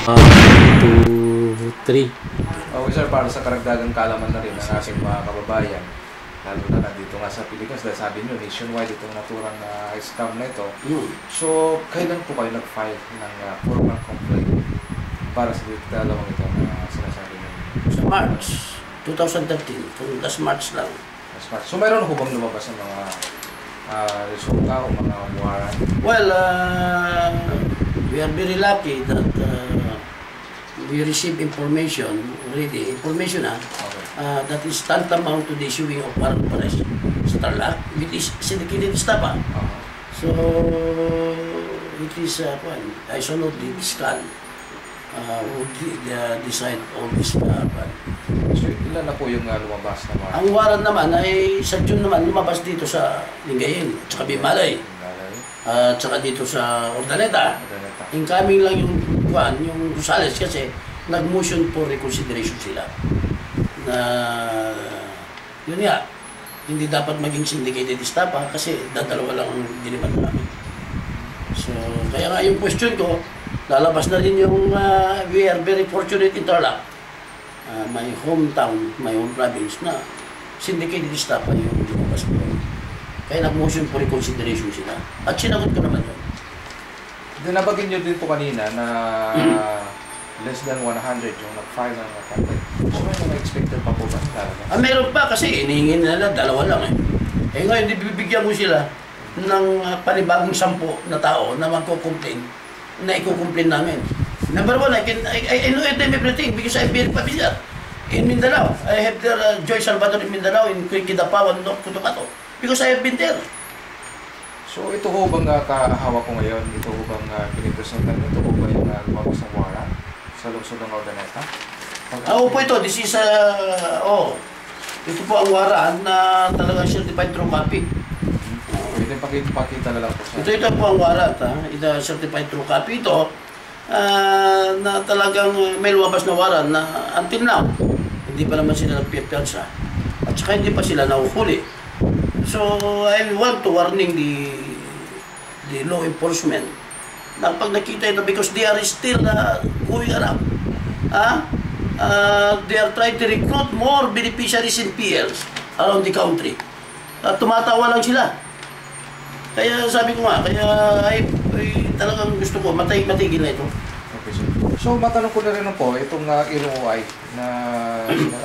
2, 3. Okay sir, para sa karagdagang kaalaman na rin ng ating mga kababayan, lalo na nandito nga sa Pilipinas, dahil sabi nyo, nationwide itong naturang scam na ito. So, kailan po kayo nag-file ng formal complaint para sa dalawang ito na sinasabi nyo? Sa March 2013, last March lang. So, mayroon po bang lumabas ng mga resulta o mga warrant? Well, we are very lucky that we receive information, really, that is tantamount to the issuing of warrant of arrest sa Tarlac, with this syndicated staff. So, it is, I saw not the fiscal who decide all this. So, ilan na po yung lumabas na warrant? Ang warrant naman ay sa June naman lumabas dito sa Lingayen, at saka Bimalay, at saka dito sa Ordaneta. Incoming lang yung Rosales kasi nag-motion for reconsideration sila. Na yun nga, hindi dapat maging syndicated staff kasi dadalawa lang ang diniman namin. So, kaya nga yung question ko, lalabas na rin yung we are very fortunate in Tarlac. My hometown, my home province na syndicated staff ay yung lumabas ko. Kaya nag-motion for reconsideration sila. At sinagot ko naman yun. Dinabagin nyo din po kanina na less than 100 yung nag-file ng complaint. So may mga expected pa po ba? Meron pa kasi inihingin nila, dalawa lang eh. Eh ngayon, bibigyan mo sila ng panibagong 10 na tao na magko-complain, na i-complain namin. Number one, I know them everything because I'm very familiar. In Mindanao, I have their Joy Salvador in Mindanao, in Kidapawan, North Cotabato, because I have been there. So ito ho bang kahawak ko ngayon? Ito ho bang pinipresentan? Ito ho ba yung lumabas ng warrant sa lungsod ng Ordaneta? Po ito. This is ito po ang warrant na talagang certified true copy. Pwede pakita na lang po sa... Ito po ang warrant. Ito certified true copy ito na talagang may lumabas na warrant na until now hindi pa naman sila nagpipiyansa at saka hindi pa sila nahuhuli. So, I want to warning the law enforcement na pag nakita ito because they are still going around. They are trying to recruit more beneficiaries in PLs around the country. Tumatawa lang sila. Kaya sabi ko nga, ay talagang gusto ko, matigil na ito. Okay, so matanong ko na rin po, itong LOI na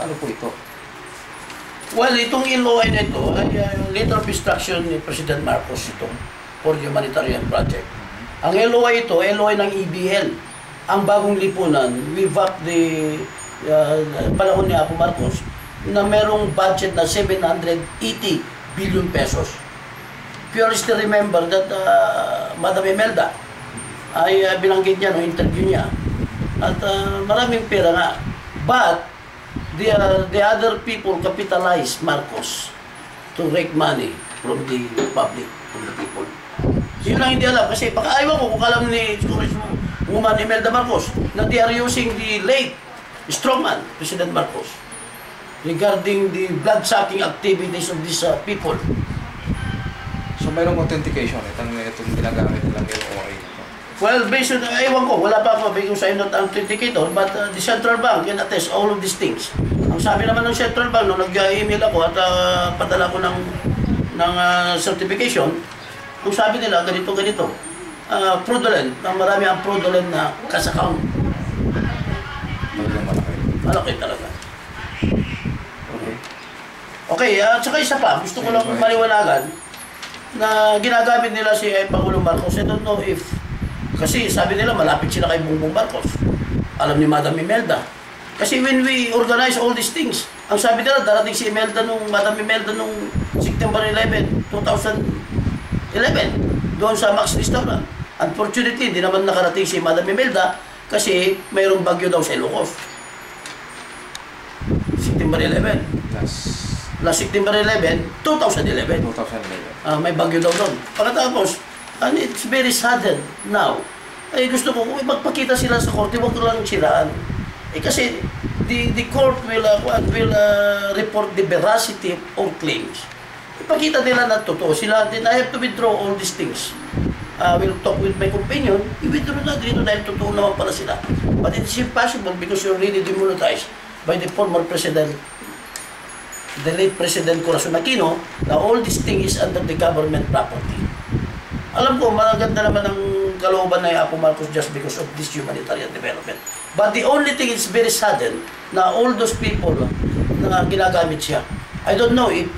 ano po ito? Well, itong LOI na ito ay letter of instruction ni President Marcos ito for humanitarian project. Ang LOI ito, LOI ng EBL. Ang bagong lipunan, we VAP the panahon ni Apo Marcos na merong budget na 780 billion pesos. If you still remember that Madam Imelda ay binanggit niya no interview niya at maraming pera nga. But the other people capitalize Marcos to rake money from the public, from the people. Yun lang hindi alam kasi baka ayaw ko kung alam ni Woman Imelda Marcos na they are using the late strongman, President Marcos, regarding the blood-sucking activities of these people. So mayroong authentication itong ginagamit nilang LOI. Well, based on, ewan ko, wala pa ako because I'm not authenticator, but the central bank can attest all of these things. Ang sabi naman ng central bank, nung nag-email ako at padala ko ng certification, ang sabi nila, ganito, fraudulent, marami ang fraudulent na cash account. Malaki talaga. Okay, at saka isa pa, gusto ko lang maliwanagan na ginagamit nila si Pangulong Marcos. I don't know if kasi sabi nila malapit sila kay Bongbong Marcos. Alam ni Madam Imelda. Kasi when we organize all these things, ang sabi nila darating si Imelda Madam Imelda nung September 11, 2011 doon sa Max Restaurant. Unfortunately, hindi naman nakarating si Madam Imelda kasi mayroong bagyo daw sa Ilocos. September 11. Last September 11, 2011. May bagyo daw doon. Pagkatapos, and it's very sudden now. Ay gusto ko, magpakita sila sa korte, wag ko lang siraan. Kasi the court will report the veracity of all claims. Ipakita nila na totoo sila, then I have to withdraw all these things. will talk with my companion, i-withdraw na dito dahil totoo naman pala sila. But it's impossible because you're already demonetized by the former president, the late President Corazon Aquino, na all this thing is under the government property. Alam ko, maganda naman ang kalooban na Apo Marcos just because of this humanitarian development. But the only thing is very sudden na all those people na ginagamit siya. I don't know if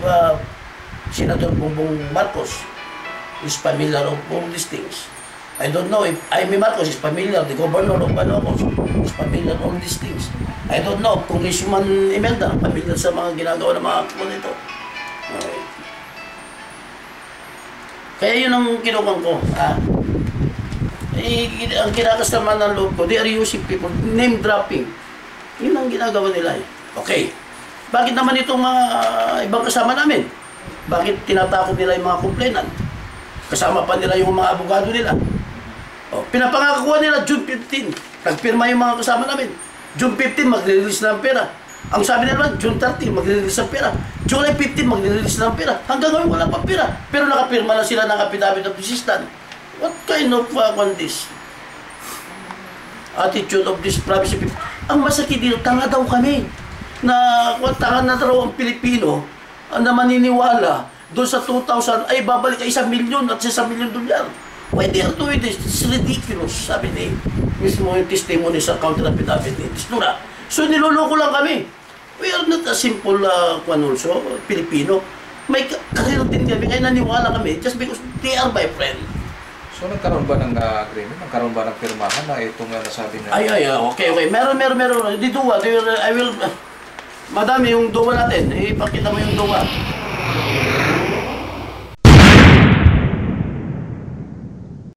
Senator Bongbong Marcos is familiar of all these things. I don't know if Jaime Marcos is familiar, the governor of Ilocos is familiar with all these things. I don't know if Congressman Imelda familiar sa mga ginagawa ng mga people nito. Okay. Kaya yun ang kinukuha ko. Ang kinakastaman ng loob ko, they are using people, name dropping. Yun ang ginagawa nila eh. Okay. Bakit naman itong mga ibang kasama namin? Bakit tinatakot nila yung mga complainant? Kasama pa nila yung mga abogado nila. O, pinapangakakuha nila June 15. Nagpirma yung mga kasama namin. June 15, magre-release na ng pera. Ang sabi nila, June 30, magre-release ng pera. July 15, magre-release na ng pera. Hanggang ngayon, wala pa pera. Pero nakapirma na sila ng affidavit of resistance. What kind of this? Attitude of this province people. Ang masakit dito, tanga daw kami. Na tanga na daw ang Pilipino na maniniwala doon sa 2,000 ay babalik ay 1 milyon at 1 milyon dolyar. Why they are doing this? It's ridiculous. Sabi ni mismo yung testimony sa counter affidavit ni Tistura. So niloloko lang kami. We are not a simple also, Pilipino. May kakailan din kami, kaya naniwala kami just because they are my friend. So nagkaroon ba ng agreement? Nagkaroon ba ng pirmahan na itong nasabi niya? Okay. Meron. Di duwa. I will... Madami yung duwa natin. Ipakita mo yung duwa.